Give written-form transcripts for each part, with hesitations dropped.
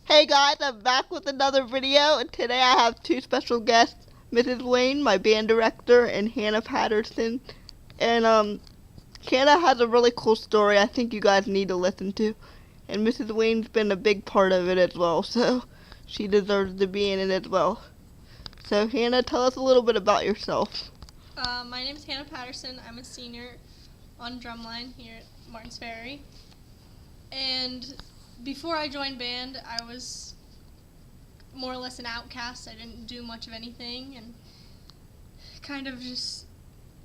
Hey guys, I'm back with another video, and today I have two special guests, Mrs. Wayne, my band director, and Hannah Patterson. And Hannah has a really cool story I think you guys need to listen to. And Mrs. Wayne's been a big part of it as well, so she deserves to be in it as well. So Hannah, tell us a little bit about yourself. My name is Hannah Patterson. I'm a senior on drumline here at Martins Ferry. And before I joined band, I was more or less an outcast. I didn't do much of anything and kind of just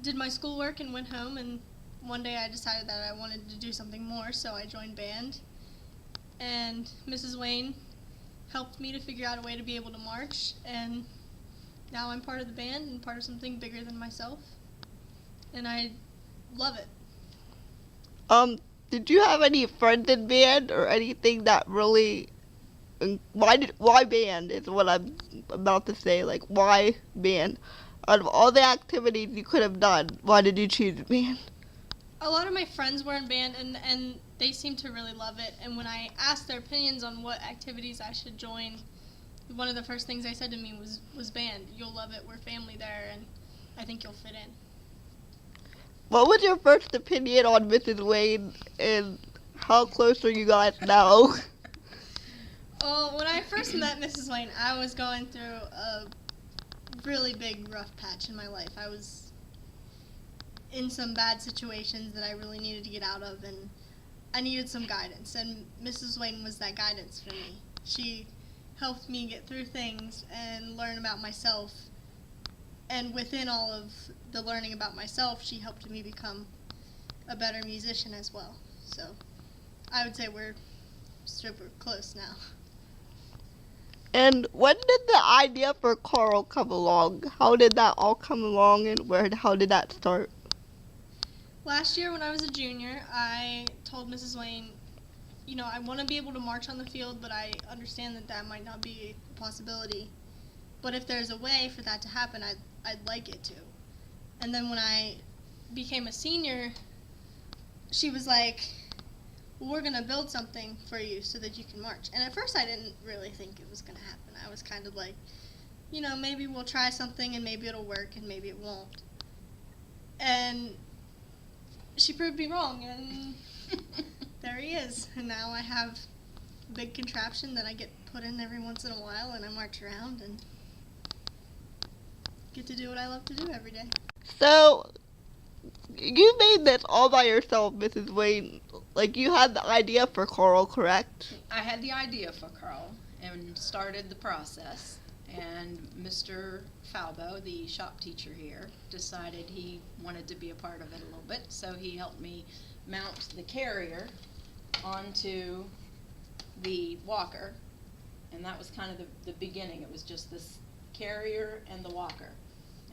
did my schoolwork and went home. And one day I decided that I wanted to do something more, so I joined band. And Mrs. Wayne helped me to figure out a way to be able to march, and now I'm part of the band and part of something bigger than myself, and I love it. Did you have any friends in band or anything that really? Why band is what I'm about to say. Like, why band? Out of all the activities you could have done, why did you choose band? A lot of my friends were in band, and they seemed to really love it, and when I asked their opinions on what activities I should join, one of the first things they said to me was band. You'll love it, we're family there, and I think you'll fit in. What was your first opinion on Mrs. Wayne, and how close are you guys now? Well, when I first met Mrs. Wayne, I was going through a really big rough patch in my life. I was in some bad situations that I really needed to get out of, and I needed some guidance, and Mrs. Wayne was that guidance for me. She helped me get through things and learn about myself, and within all of the learning about myself, she helped me become a better musician as well. So I would say we're super close now. And when did the idea for Carl come along? How did that all come along, and how did that start? Last year when I was a junior, I told Mrs. Wayne, I want to be able to march on the field, but I understand that might not be a possibility. But if there's a way for that to happen, I'd like it to. And then when I became a senior, she was like, well, we're going to build something for you so that you can march. And at first I didn't really think it was going to happen. I was kind of like, maybe we'll try something and maybe it'll work and maybe it won't. And she proved me wrong, and there he is. And now I have a big contraption that I get put in every once in a while, and I march around and get to do what I love to do every day. So, you made this all by yourself, Mrs. Wayne. Like, you had the idea for Carl, correct? I had the idea for Carl and started the process. And Mr. Falbo, the shop teacher here, decided he wanted to be a part of it a little bit, so he helped me mount the carrier onto the walker, and that was kind of the beginning. It was just this carrier and the walker,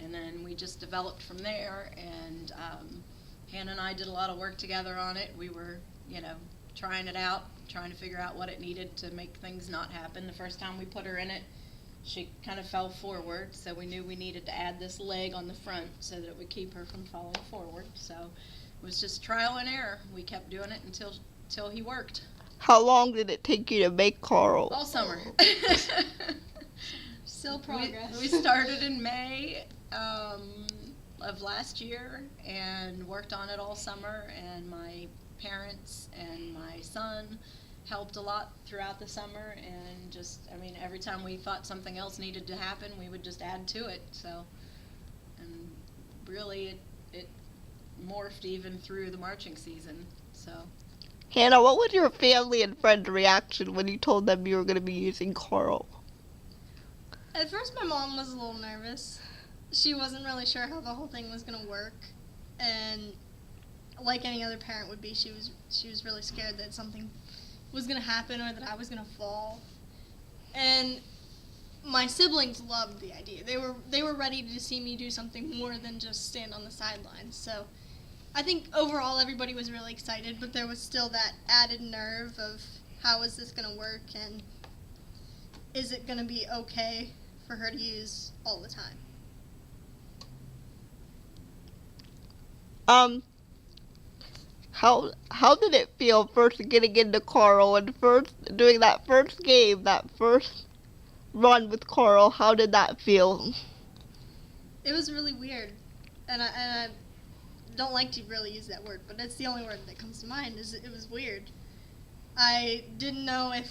and then we just developed from there, and Hannah and I did a lot of work together on it. We were, trying it out, trying to figure out what it needed to make things not happen. The first time we put her in it, she kind of fell forward, so we knew we needed to add this leg on the front so that it would keep her from falling forward. So it was just trial and error. We kept doing it until he worked. How long did it take you to make Carl? All summer. Still progress. We started in May of last year and worked on it all summer, and my parents and my son helped a lot throughout the summer, and every time we thought something else needed to happen, we would just add to it. So, and really it morphed even through the marching season. So, Hannah, what was your family and friends' reaction when you told them you were going to be using Carl? At first my mom was a little nervous. She wasn't really sure how the whole thing was going to work, and like any other parent would be, she was really scared that something was going to happen or that I was going to fall. And my siblings loved the idea. They were ready to see me do something more than just stand on the sidelines. So I think overall everybody was really excited, but there was still that added nerve of how is this going to work, and is it going to be okay for her to use all the time. how did it feel first getting into Carl and first doing that first game, that first run with Carl? How did that feel? It was really weird, and I don't like to really use that word, but it's the only word that comes to mind. It was weird. I didn't know if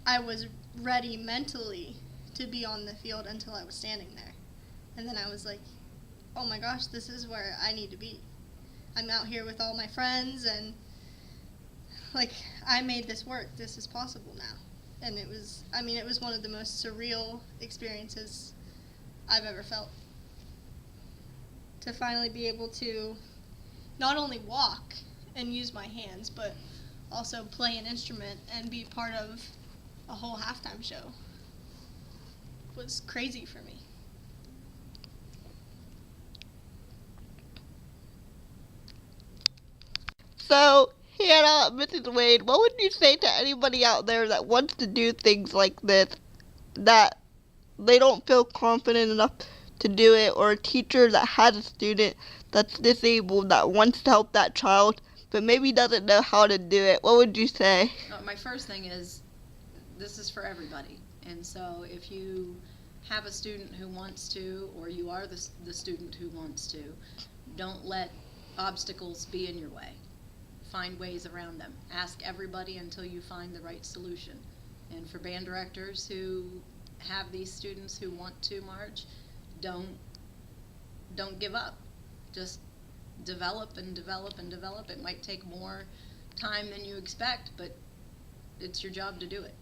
I was ready mentally to be on the field until I was standing there, and then I was like, oh my gosh, this is where I need to be. I'm out here with all my friends, and like, I made this work. This is possible now. And it was one of the most surreal experiences I've ever felt. To finally be able to not only walk and use my hands, but also play an instrument and be part of a whole halftime show was crazy for me. So, Hannah, Mrs. Wade, what would you say to anybody out there that wants to do things like this, that they don't feel confident enough to do it, or a teacher that has a student that's disabled that wants to help that child but maybe doesn't know how to do it? What would you say? My first thing is, this is for everybody. And so if you have a student who wants to, or you are the student who wants to, don't let obstacles be in your way. Find ways around them. Ask everybody until you find the right solution. And for band directors who have these students who want to march, don't give up. Just develop and develop and develop. It might take more time than you expect, but it's your job to do it.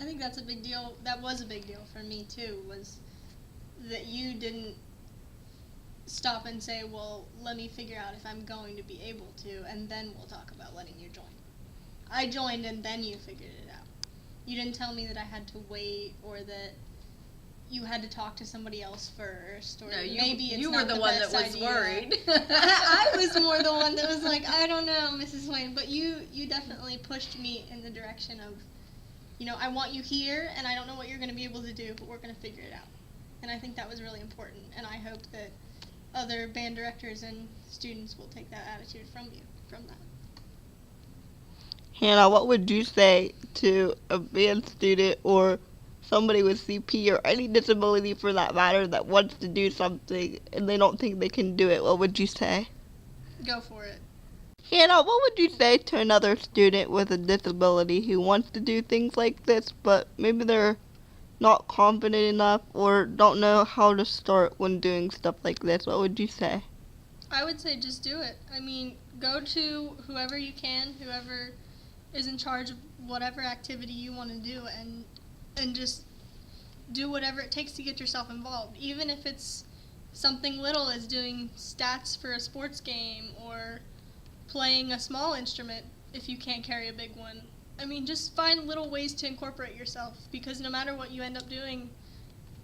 I think that's a big deal. That was a big deal for me too, was that you didn't stop and say, well, let me figure out if I'm going to be able to, and then we'll talk about letting you join. I joined and then you figured it out. You didn't tell me that I had to wait, or that you had to talk to somebody else first, or No, maybe it's you not were the the one best that was idea. worried. I was more the one that was like, I don't know, Mrs. Wayne, but you definitely pushed me in the direction of, I want you here, and I don't know what you're going to be able to do, but we're going to figure it out. And I think that was really important, and I hope that other band directors and students will take that attitude from that. Hannah, what would you say to a band student or somebody with CP or any disability for that matter that wants to do something and they don't think they can do it? What would you say? Go for it. Hannah, what would you say to another student with a disability who wants to do things like this, but maybe they're not confident enough or don't know how to start when doing stuff like this? What would you say? I would say just do it. Go to whoever you can, whoever is in charge of whatever activity you want to do, and just do whatever it takes to get yourself involved. Even if it's something little as doing stats for a sports game or playing a small instrument if you can't carry a big one. Just find little ways to incorporate yourself, because no matter what you end up doing,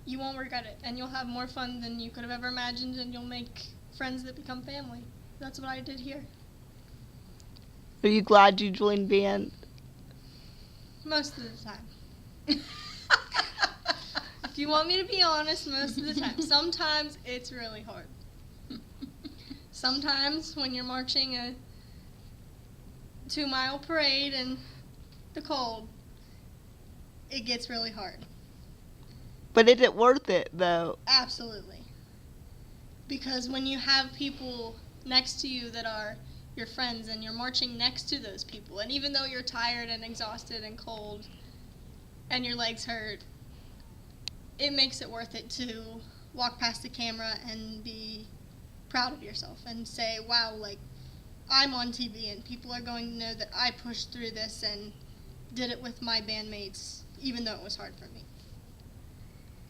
you won't regret it, and you'll have more fun than you could have ever imagined, and you'll make friends that become family. That's what I did here. Are you glad you joined band? Most of the time. If you want me to be honest, most of the time. Sometimes it's really hard. Sometimes when you're marching a 2-mile parade in the cold, it gets really hard. But is it worth it, though? Absolutely. Because when you have people next to you that are your friends and you're marching next to those people, and even though you're tired and exhausted and cold and your legs hurt, it makes it worth it to walk past the camera and be proud of yourself and say, wow, I'm on TV and people are going to know that I pushed through this and did it with my bandmates, even though it was hard for me.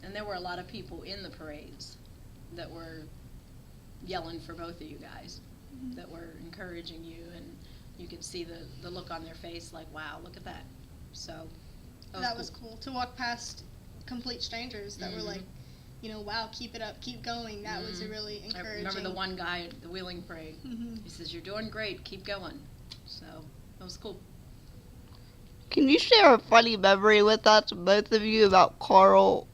And there were a lot of people in the parades that were yelling for both of you guys, that were encouraging you, and you could see the look on their face like, wow, look at that. So that was cool to walk past complete strangers that were like, wow, keep it up, keep going. That was a really encouraging. I remember the one guy at the Wheeling Parade. He says, you're doing great, keep going. So that was cool. Can you share a funny memory with us, both of you, about Carl?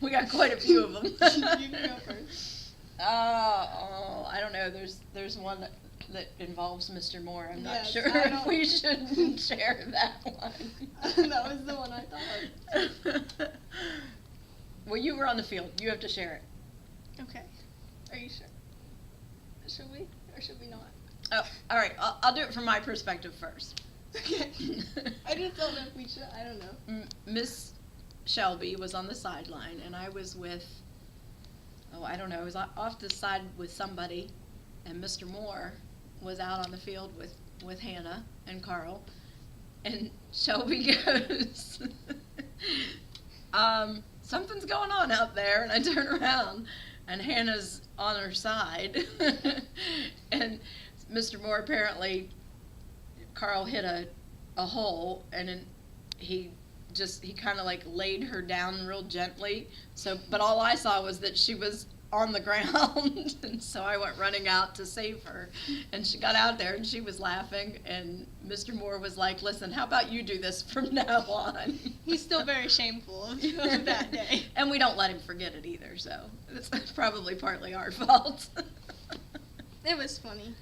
We got quite a few of them. You can go first. I don't know. There's one that involves Mr. Moore. I'm not Yes, sure I if don't- we should share that one. That was the one I thought of. Well, you were on the field. You have to share it. Okay. Are you sure? Should we or should we not? Oh, all right. I'll do it from my perspective first. Okay. I just don't know if we should. I don't know. Miss Shelby was on the sideline, and I was with, I don't know, I was off to the side with somebody, and Mr. Moore was out on the field with Hannah and Carl, and Shelby goes, something's going on out there, and I turn around, and Hannah's on her side, and Mr. Moore apparently, Carl hit a hole, and then he kind of like laid her down real gently. So, but all I saw was that she was on the ground, and so I went running out to save her. And she got out there, and she was laughing. And Mr. Moore was like, "Listen, how about you do this from now on?" He's still very shameful of that day. And we don't let him forget it either. So it's probably partly our fault. It was funny.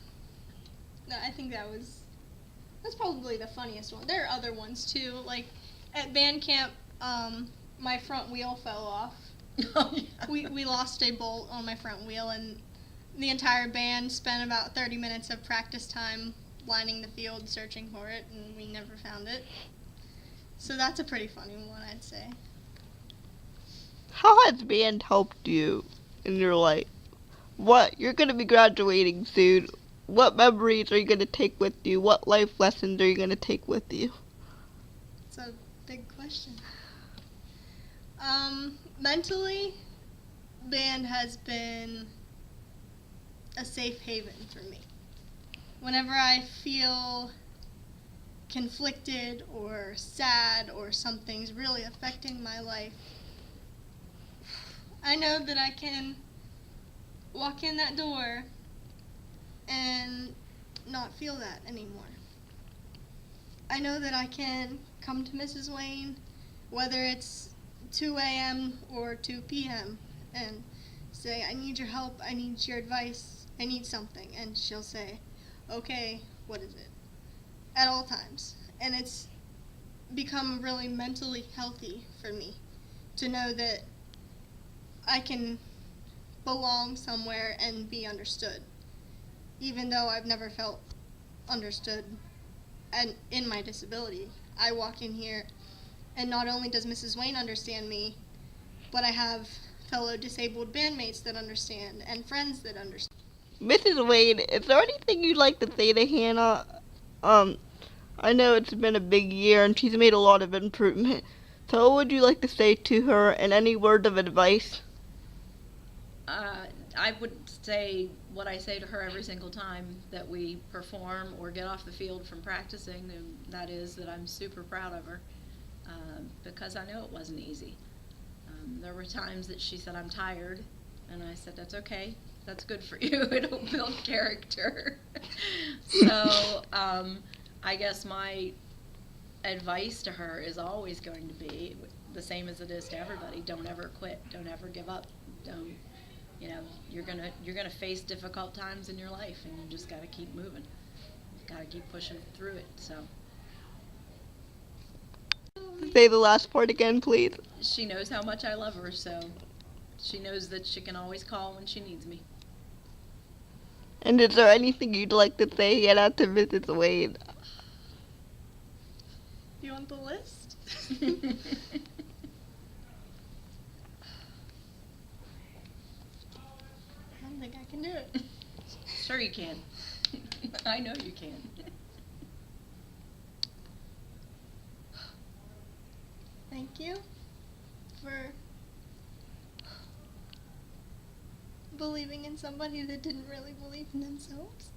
No, I think that's probably the funniest one. There are other ones too. Like at band camp, my front wheel fell off. Oh, yeah. We lost a bolt on my front wheel, and the entire band spent about 30 minutes of practice time lining the field searching for it, and we never found it. So that's a pretty funny one, I'd say. How has band helped you in your life? You're going to be graduating soon. What memories are you going to take with you? What life lessons are you going to take with you? It's a big question. Mentally, band has been a safe haven for me. Whenever I feel conflicted or sad or something's really affecting my life, I know that I can walk in that door and not feel that anymore. I know that I can come to Mrs. Wayne, whether it's 2 a.m. or 2 p.m., and say, I need your help, I need your advice, I need something. And she'll say, okay, what is it? At all times. And it's become really mentally healthy for me to know that I can belong somewhere and be understood, even though I've never felt understood and in my disability. I walk in here, and not only does Mrs. Wayne understand me, but I have fellow disabled bandmates that understand and friends that understand. Mrs. Wade, is there anything you'd like to say to Hannah? I know it's been a big year and she's made a lot of improvement. So what would you like to say to her, and any word of advice? I would say what I say to her every single time that we perform or get off the field from practicing, and that is that I'm super proud of her, because I know it wasn't easy. There were times that she said, I'm tired, and I said, that's okay, that's good for you, it'll build character. So I guess my advice to her is always going to be the same as it is to everybody: don't ever quit, don't ever give up, don't, you're gonna face difficult times in your life, and you just gotta keep moving, gotta keep pushing through it. So Say the last part again, please. she knows how much I love her, so she knows that she can always call when she needs me. And is there anything you'd like to say yet out to Mrs. Wade? Do you want the list? I don't think I can do it. Sure you can. I know you can. Thank you for believing in somebody that didn't really believe in themselves.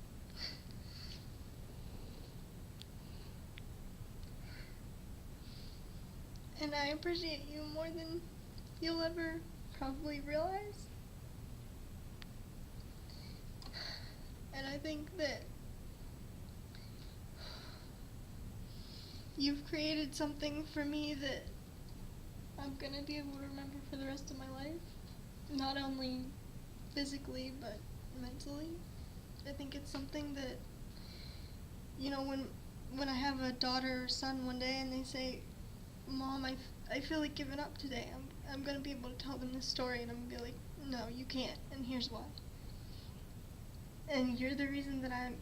And I appreciate you more than you'll ever probably realize. And I think that you've created something for me that I'm gonna be able to remember for the rest of my life. Not only physically, but mentally. I think it's something that, when I have a daughter or son one day and they say, Mom, I feel like giving up today. I'm going to be able to tell them this story, and I'm going to be like, no, you can't, and here's why. And you're the reason that I'm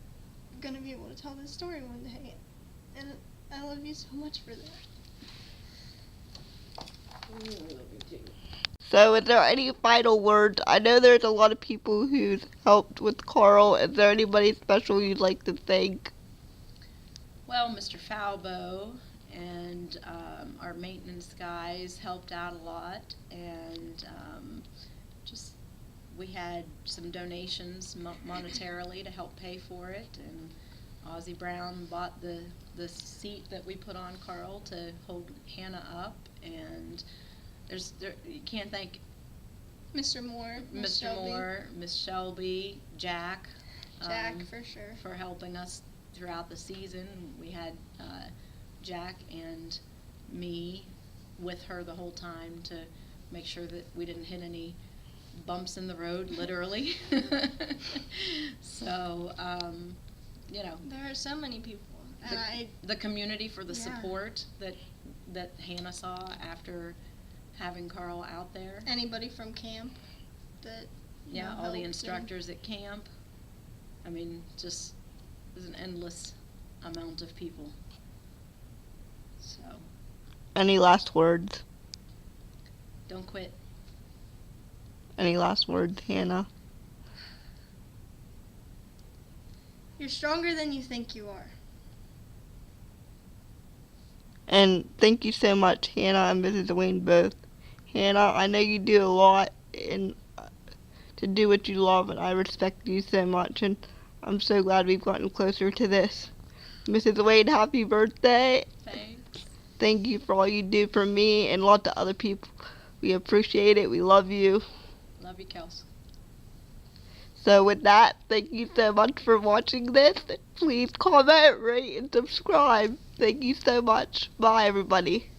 going to be able to tell this story one day. And I love you so much for that. I love you too. So is there any final words? I know there's a lot of people who's helped with Carl. Is there anybody special you'd like to thank? Well, Mr. Falbo and our maintenance guys helped out a lot, and just we had some donations monetarily to help pay for it, and Ozzie Brown bought the seat that we put on Carl to hold Hannah up, and you can't thank Mr. Moore, Miss Mr. Shelby. Moore, Miss Shelby, Jack. Jack, for sure. For helping us throughout the season. We had Jack and me with her the whole time to make sure that we didn't hit any bumps in the road, literally. So, There are so many people. And the community for the Yeah. support that Hannah saw after having Carl out there. Anybody from camp that Yeah, all helped the and- instructors at camp. I mean, just there's an endless amount of people. So, Any last words? don't quit. Any last words, Hannah? You're stronger than you think you are. And thank you so much, Hannah and Mrs. Wayne both. Hannah, I know you do a lot to do what you love, and I respect you so much, and I'm so glad we've gotten closer to this. Mrs. Wayne, happy birthday. Thanks. Thank you for all you do for me and lots of other people. We appreciate it. We love you. Love you, Kels. So with that, thank you so much for watching this. Please comment, rate, and subscribe. Thank you so much. Bye, everybody.